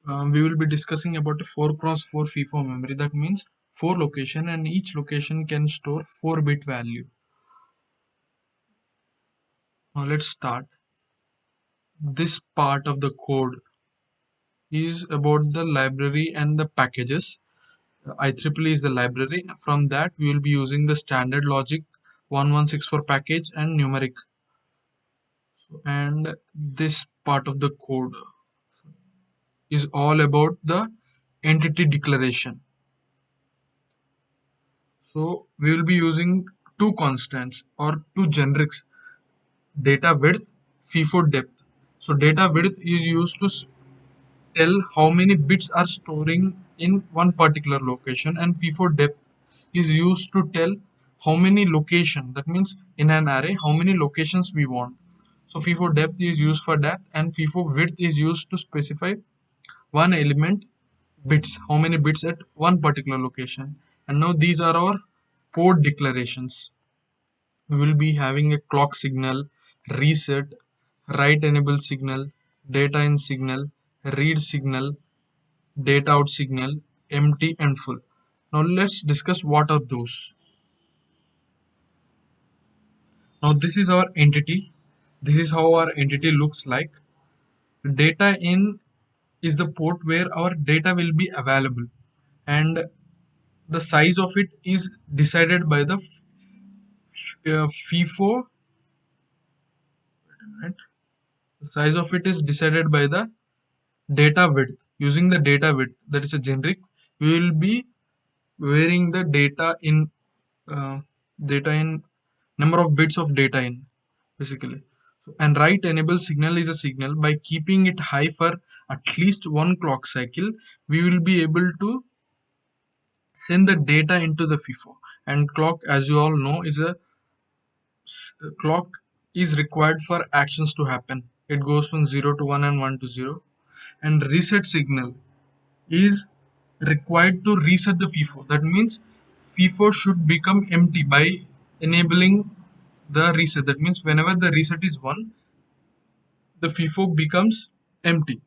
we will be discussing about a 4x4 FIFO memory. That means 4 location, and each location can store 4-bit value. Now let's start. This part of the code is about the library and the packages. IEEE is the library. From that we will be using the standard logic 1164 package and numeric. And this part of the code is all about the entity declaration. So we will be using two constants or two generics: data width, FIFO depth. So data width is used to tell how many bits are storing in one particular location, and FIFO depth is used to tell how many location, that means in an array how many locations we want. So FIFO depth is used for that, and FIFO width is used to specify one element bits, how many bits at one particular location. And now these are our port declarations. We will be having a clock signal, reset, write enable signal, data in signal, read signal, data out signal, empty and full. Now let's discuss what are those. Now this is our entity. This is how our entity looks like. Data in is the port where our data will be available, and the size of it is decided by the FIFO. Right? The size of it is decided by the data width. Using the data width, that is a generic, we will be varying the uh, data in number of bits of data in, basically. So, and write enable signal is a signal. By keeping it high for at least one clock cycle, we will be able to send the data into the FIFO. And clock, as you all know, is a clock is required for actions to happen. It goes from 0 to 1 and 1 to 0. And reset signal is required to reset the FIFO. That means FIFO should become empty by enabling the reset. That means whenever the reset is 1, the FIFO becomes empty.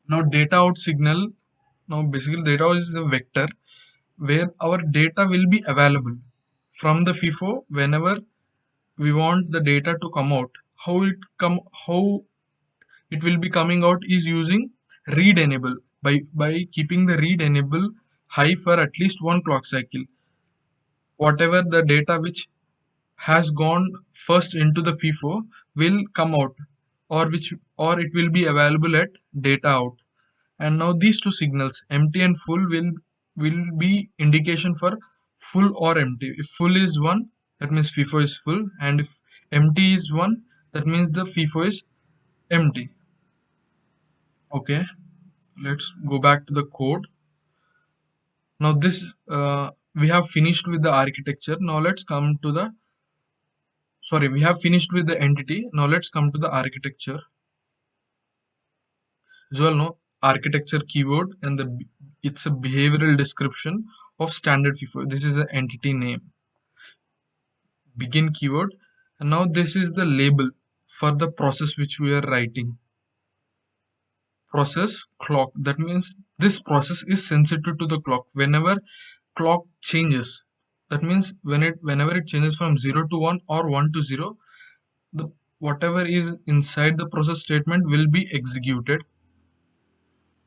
Now data out signal, now basically data out is a vector where our data will be available from the FIFO whenever we want the data to come out. How it will be coming out is using read enable. By keeping the read enable high for at least one clock cycle, whatever the data which has gone first into the FIFO will come out, or it will be available at data out. And now these two signals, empty and full, will be indication for full or empty. If full is 1, that means FIFO is full, and if empty is 1, that means the FIFO is empty. Okay, let's go back to the code. Now this we have finished with the architecture. Now let's come to the, sorry, we have finished with the entity. Now let's come to the architecture. As you all know, architecture keyword, and it's a behavioral description of standard FIFO. This is the entity name. Begin keyword, and now this is the label for the process which we are writing. Process clock, that means this process is sensitive to the clock. Whenever clock changes, that means whenever it changes from 0 to 1 or 1 to 0, the whatever is inside the process statement will be executed.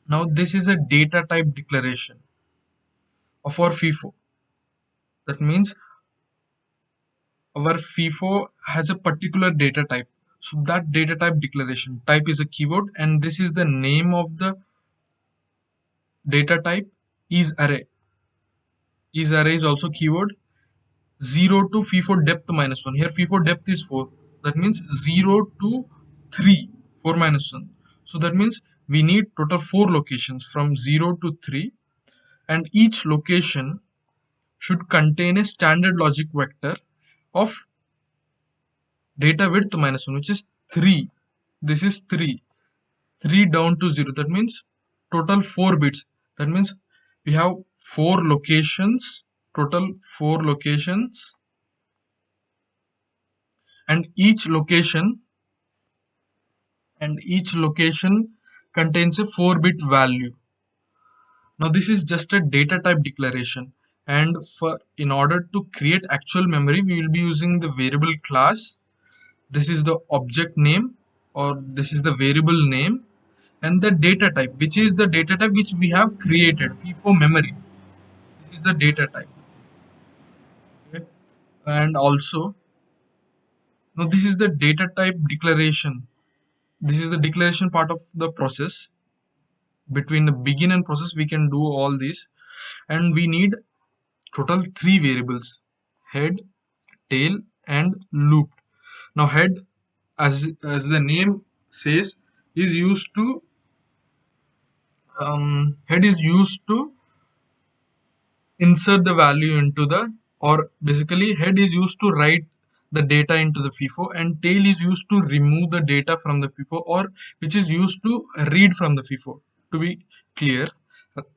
Now this is a data type declaration of our FIFO. That means our FIFO has a particular data type. So that data type declaration, type is a keyword, and this is the name of the data type. Is array. Is array is also keyword. 0 to FIFO depth minus 1. Here FIFO depth is 4. That means 0 to 3, 4 minus 1. So that means we need total 4 locations from 0 to 3, and each location should contain a standard logic vector of data width minus 1, which is 3. This is 3. 3 down to 0. That means total 4 bits. That means we have 4 locations, total 4 locations, and each location contains a 4-bit value. Now this is just a data type declaration, and for in order to create actual memory we will be using the variable class. This is the object name, or this is the variable name, and the data type, which is the data type which we have created, FIFO memory. This is the data type. Okay? And also, now this is the data type declaration. This is the declaration part of the process. Between the begin and process we can do all this, and we need total 3 variables: head, tail, and loop. Now head, as the name says, is used to head is used to insert the value into the, or basically head is used to write the data into the FIFO, and tail is used to remove the data from the FIFO, or which is used to read from the FIFO. To be clear,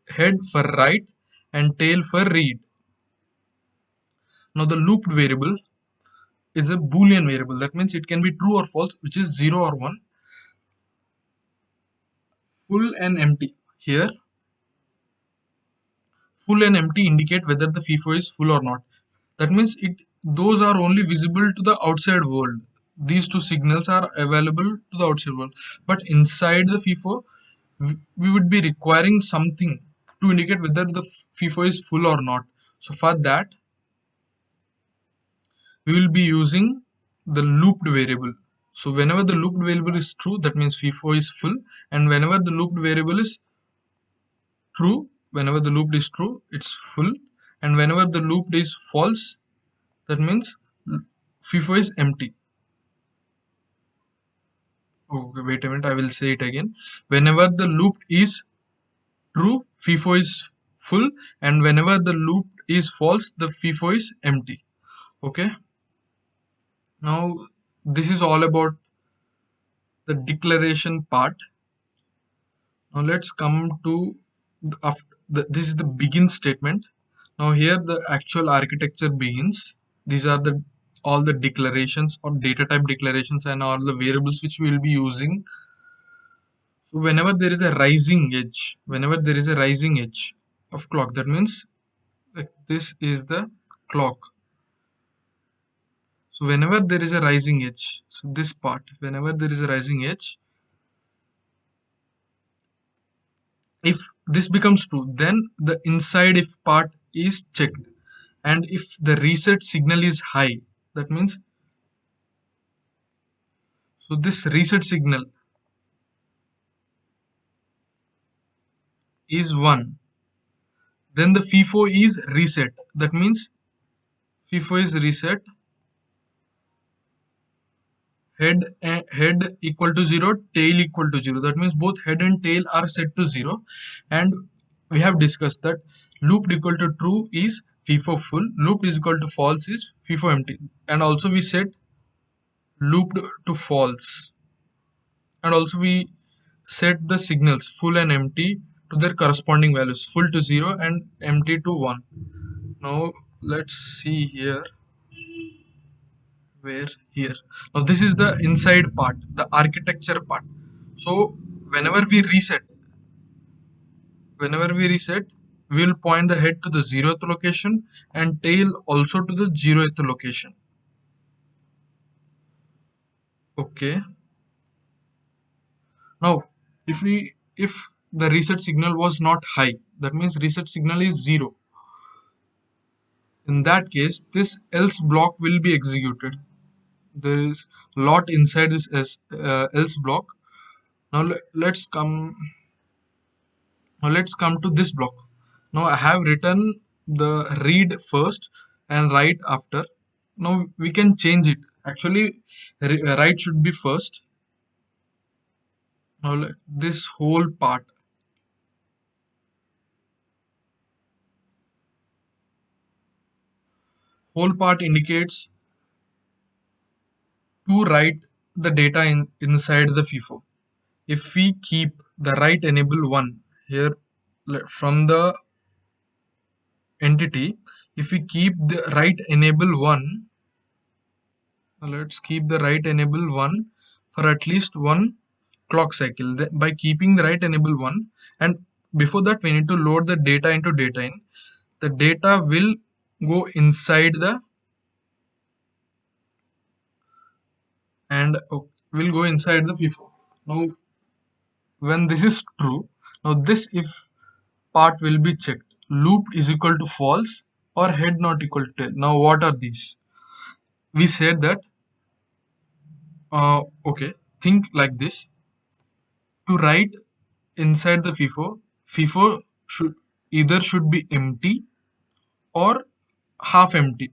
head for write and tail for read. Now the looped variable is a boolean variable. That means it can be true or false, which is 0 or 1, full and empty. Here full and empty indicate whether the FIFO is full or not. That means those are only visible to the outside world. These two signals are available to the outside world, but inside the FIFO we would be requiring something to indicate whether the FIFO is full or not. So for that we will be using the looped variable. So whenever the looped variable is true, that means FIFO is full, and whenever the looped variable is true, whenever the looped is true, it's full, and whenever the looped is false, that means FIFO is empty. Okay, wait a minute, I will say it again. Whenever the looped is true, FIFO is full, and whenever the loop is false, the FIFO is empty. Okay. Now this is all about the declaration part. Now let's come to this is the begin statement. Now here the actual architecture begins. These are the all the declarations or data type declarations and all the variables which we will be using. So whenever there is a rising edge, of clock, that means like this is the clock. So whenever there is a rising edge, so this part, whenever there is a rising edge, if this becomes true, then the inside if part is checked, and if the reset signal is high, that means, so this reset signal is 1, then the FIFO is reset. That means FIFO is reset, head equal to 0, tail equal to 0. That means both head and tail are set to 0, and we have discussed that looped equal to true is FIFO full, looped is equal to false is FIFO empty, and also we set looped to false, and also we set the signals full and empty to their corresponding values, full to 0 and empty to 1. Now let's see here, where here, now this is the inside part, the architecture part. So whenever we reset we will point the head to the 0th location and tail also to the 0th location. Okay. Now if the reset signal was not high, that means reset signal is 0, in that case this else block will be executed. There is lot inside this else block. Now let's come to this block. Now I have written the read first and write after. Now we can change it. Actually, write should be first. Now this whole part indicates to write the data inside the FIFO. If we keep the write enable 1 here from the entity, if we keep the write enable 1, let's keep the write enable 1 for at least one clock cycle. By keeping the right enable 1, and before that we need to load the data into data in. The data will go inside the and will go inside the FIFO. Now when this is true, now this if part will be checked. Loop is equal to false or head not equal to tail. Now what are these? We said that okay, think like this. To write inside the FIFO should should be empty or half empty,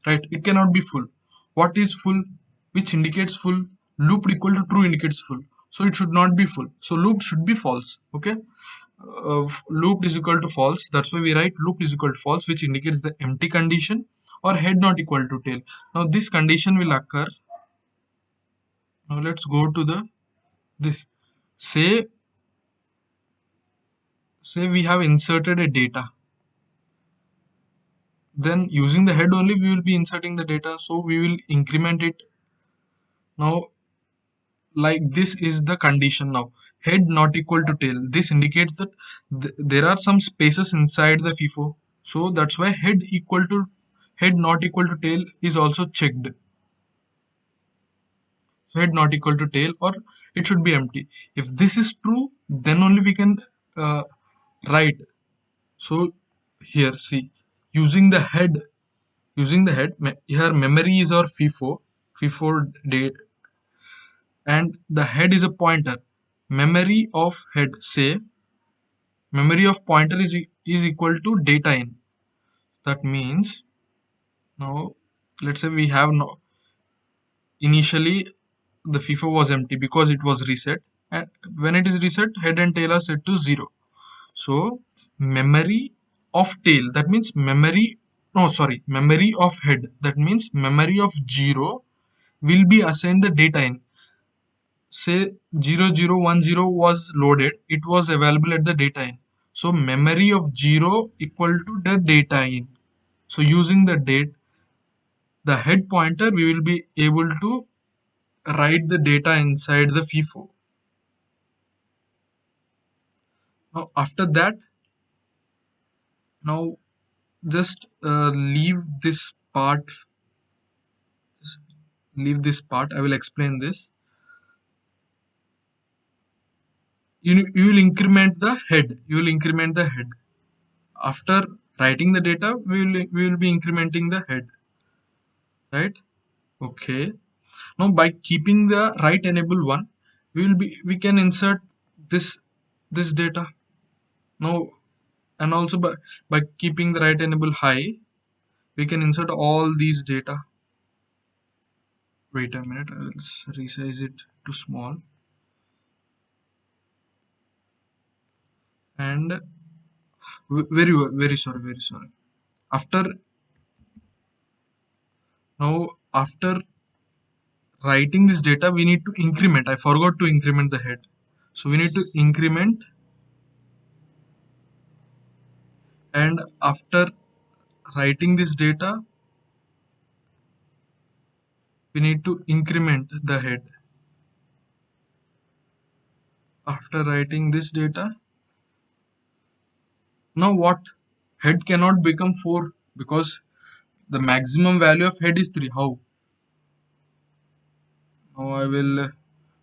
right? It cannot be full. What is full? Which indicates full? Looped equal to true indicates full, so it should not be full. So looped should be false. Okay, looped is equal to false. That's why we write looped is equal to false, which indicates the empty condition, or head not equal to tail. Now this condition will occur. Now let's go to the this. Say we have inserted a data, then using the head only we will be inserting the data, so we will increment it. Now like this is the condition. Now head not equal to tail, this indicates that there are some spaces inside the FIFO, so that's why head not equal to tail is also checked. So head not equal to tail, or it should be empty. If this is true, then only we can uh, write. So here see, using the head here memory is our FIFO date, and the head is a pointer. Memory of head, say memory of pointer is equal to data in. That means now let's say we have no initially the FIFO was empty because it was reset, and when it is reset head and tail are set to 0. So memory of tail, that means memory of head, that means memory of 0 will be assigned the data in. Say 0010 was loaded, it was available at the data in. So memory of 0 equal to the data in. So using the head pointer, we will be able to write the data inside the FIFO. Now after that, now just leave this part. Just leave this part. I will explain this. You will increment the head. You will increment the head. After writing the data, we will be incrementing the head. Right? Okay. Now by keeping the right enable 1, we can insert this data. Now and also by keeping the right enable high, we can insert all these data. Wait a minute, I will resize it to small. And very sorry. After after writing this data, we need to increment. I forgot to increment the head, so we need to increment. And after writing this data, we need to increment the head. After writing this data, now what? Head cannot become 4 because the maximum value of head is 3. How? Now I will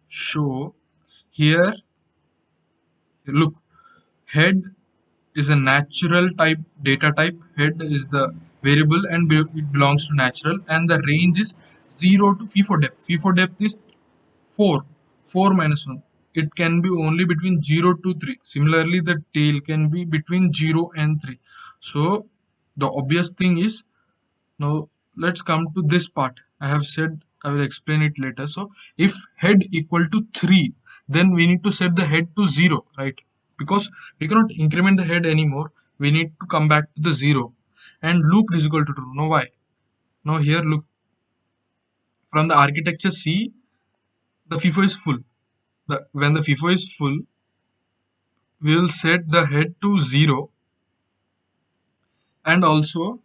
show here. Look, head is a natural type data type. Head is the variable and it belongs to natural, and the range is 0 to FIFO depth. FIFO depth is 4. 4 minus 1. It can be only between 0 to 3. Similarly, the tail can be between 0 and 3. So the obvious thing is, now let's come to this part. I have said I will explain it later. So if head equal to 3, then we need to set the head to 0, right? Because we cannot increment the head anymore. We need to come back to the 0. And loop is equal to true. Now why? Now here look, from the architecture see, the FIFO is full. When the FIFO is full, we will set the head to 0, and also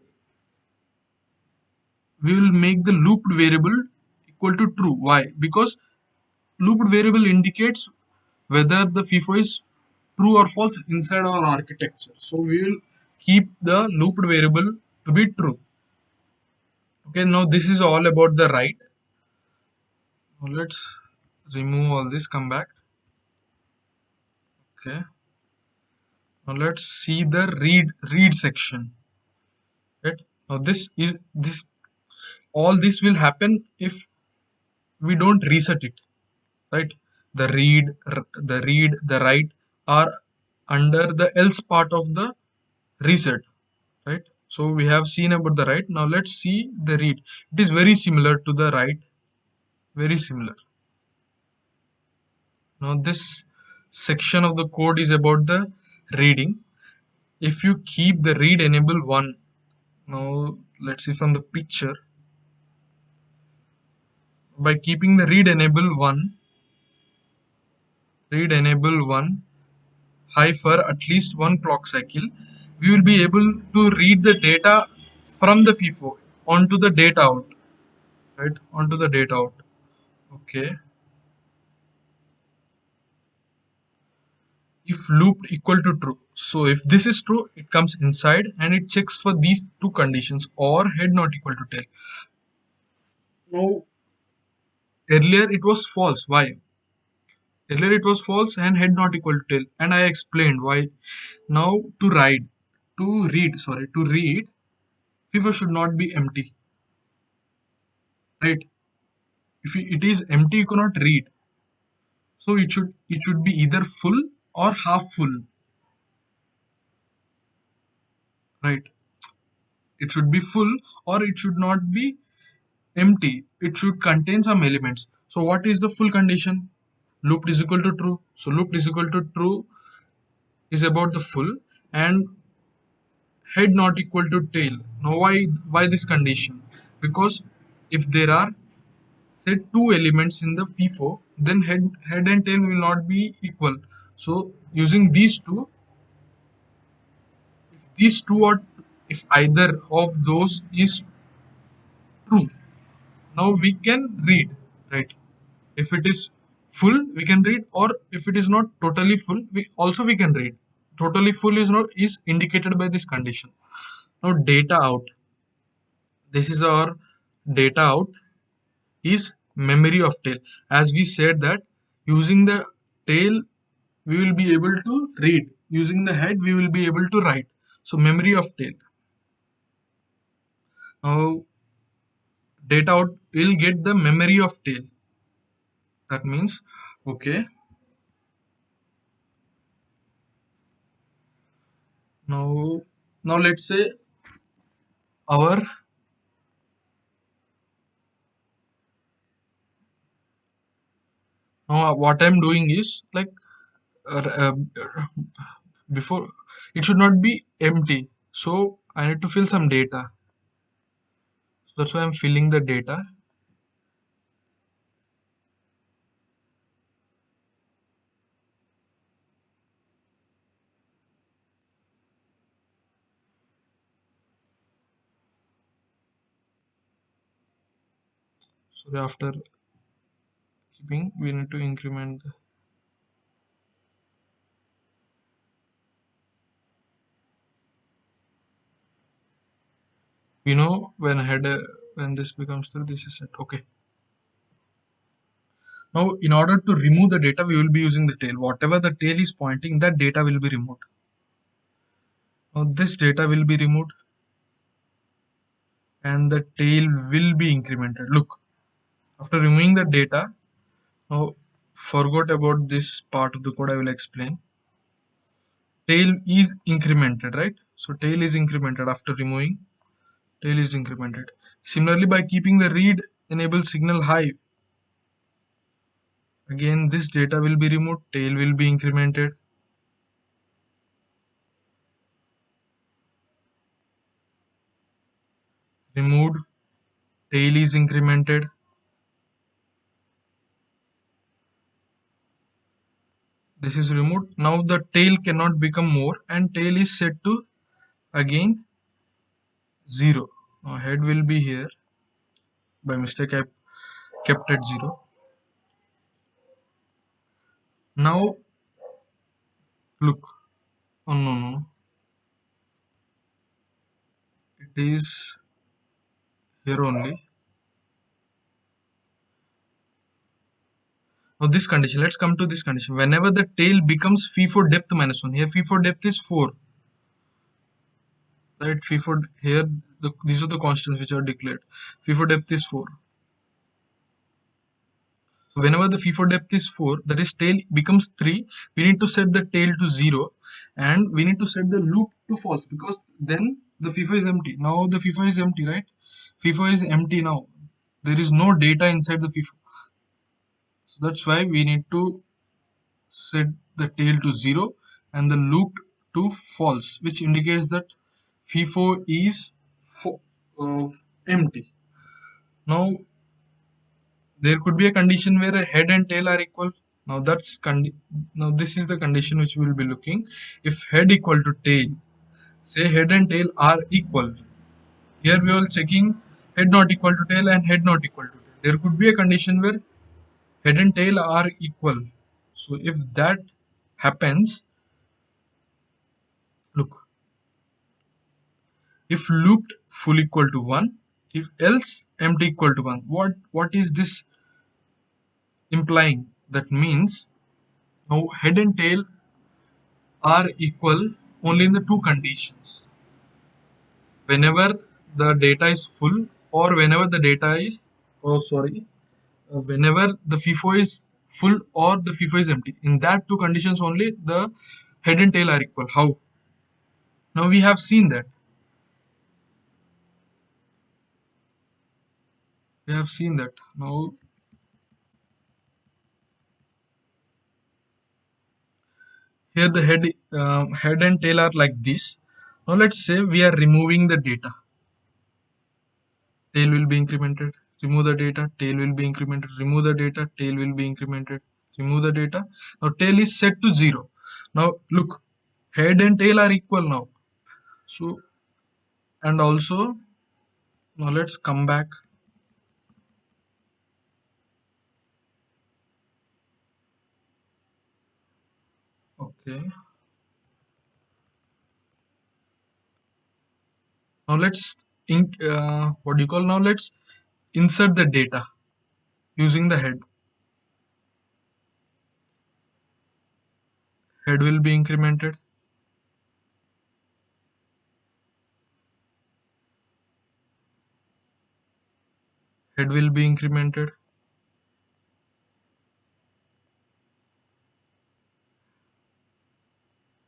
we will make the looped variable equal to true. Why? Because looped variable indicates whether the FIFO is true or false inside our architecture. So we will keep the looped variable to be true. Okay, now this is all about the write. Now let's remove all this, come back. Okay, now let's see the read section. Right, now this all this will happen if we don't reset it. Right, the write are under the else part of the reset. Right, so we have seen about the write. Now let's see the read. It is very similar to the write, very similar. Now this section of the code is about the reading. If you keep the read enable 1, now let's see from the picture, by keeping the read enable 1 high for at least one clock cycle, we will be able to read the data from the FIFO onto the data out, right, onto the data out. Okay, if looped equal to true, so if this is true, it comes inside and it checks for these two conditions, or head not equal to tail. Now earlier it was false. Why? Earlier it was false and head not equal to tail, and I explained why. Now to read, FIFO should not be empty, right? If it is empty, you cannot read. So it should be either full or half full, right? It should be full or it should not be empty. It should contain some elements. So what is the full condition? Looped is equal to true. So looped is equal to true is about the full, and head not equal to tail. Now why this condition? Because if there are say two elements in the FIFO, then head and tail will not be equal. So using these two are, if either of those is true, now we can read, right? If it is full, we can read, or if it is not totally full, we can read. Totally full is indicated by this condition. Now data out. This is our data out is memory of tail. As we said that using the tail we will be able to read. Using the head we will be able to write. So memory of tail. Now data out will get the memory of tail. That means okay. Now let's say our now what I'm doing is like uh, uh, before it should not be empty. So I need to fill some data. That's why I'm filling the data. So after keeping, we need to increment the, when when this becomes true, this is set. Okay. Now in order to remove the data, we will be using the tail. Whatever the tail is pointing, that data will be removed. Now this data will be removed and the tail will be incremented. Look, after removing the data, now forgot about this part of the code. I will explain. Tail is incremented, right? So tail is incremented after removing. Tail is incremented. Similarly, by keeping the read enable signal high, again this data will be removed. Tail will be incremented. Removed. Tail is incremented. This is removed. Now the tail cannot become more, and tail is set to again 0. Now head will be here. By mistake I kept at 0. Now look. Oh no, no, it is here only. Now this condition, let's come to this condition. Whenever the tail becomes FIFO depth minus 1, here FIFO depth is 4, right? FIFO here, these are the constants which are declared. FIFO depth is 4. So whenever the FIFO depth is 4, that is tail becomes 3, we need to set the tail to 0 and we need to set the loop to false because then the FIFO is empty. Now the FIFO is empty, right? FIFO is empty now. There is no data inside the FIFO. So that's why we need to set the tail to 0 and the loop to false, which indicates that FIFO is uh, empty. Now there could be a condition where a head and tail are equal. Now now this is the condition which we will be looking. If head equal to tail, say head and tail are equal. Here we are checking head not equal to tail and head not equal to tail. There could be a condition where head and tail are equal. So if that happens, look, if looped full equal to 1, if else empty equal to 1, what is this implying? That means now head and tail are equal only in the two conditions: whenever the data is full or whenever the data is, oh sorry, whenever the FIFO is full or the FIFO is empty. In that two conditions only the head and tail are equal. How? Now we have seen that. We have seen that. Now here the head and tail are like this. Now let's say we are removing the data. Tail will be incremented. Remove the data. Tail will be incremented. Remove the data. Tail will be incremented. Remove the data. Now tail is set to 0. Now look, head and tail are equal now. So and also now let's come back. Okay. Now let's what do you call, now let's insert the data using the head. Head will be incremented. Head will be incremented.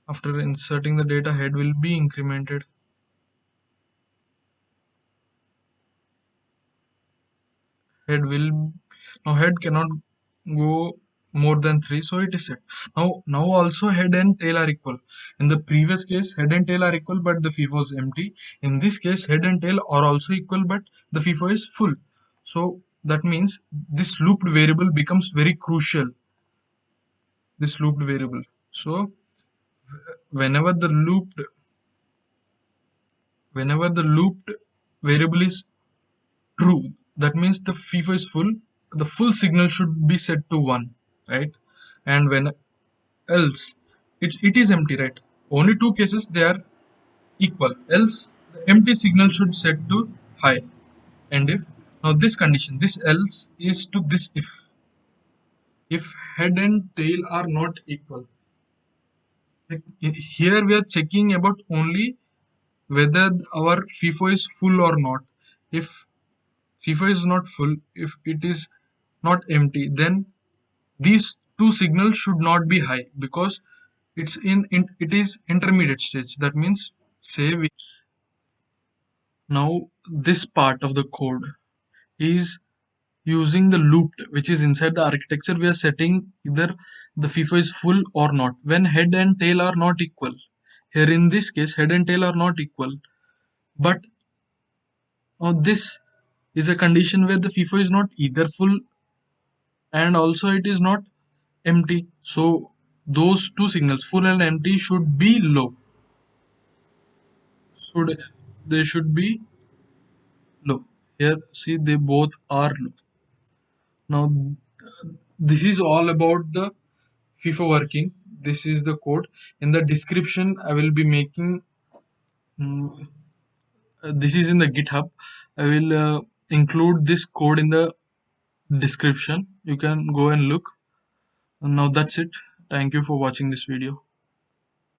After inserting the data, head will be incremented. Head will, now head cannot go more than 3, so it is set. Now also head and tail are equal. In the previous case head and tail are equal but the FIFO is empty. In this case head and tail are also equal but the FIFO is full. So that means this looped variable becomes very crucial. This looped variable. So whenever the looped whenever the looped variable is true, that means the FIFO is full. The full signal should be set to 1, right? And when else it is empty, right? Only two cases they are equal. Else the empty signal should set to high. And if, now this condition, this else is to this if head and tail are not equal. Like here we are checking about only whether our FIFO is full or not. If FIFO is not full, if it is not empty, then these two signals should not be high because it is intermediate stage. That means say we, now this part of the code is using the looped, which is inside the architecture. We are setting either the FIFO is full or not when head and tail are not equal. Here in this case head and tail are not equal, but this is a condition where the FIFO is not either full and also it is not empty. So those two signals, full and empty, should be low. Should they should be low. Here, see, they both are low. Now, this is all about the FIFA working. This is the code. In the description, I will be making. mm, this is in the GitHub. I will include this code in the description. You can go and look. And now that's it. Thank you for watching this video.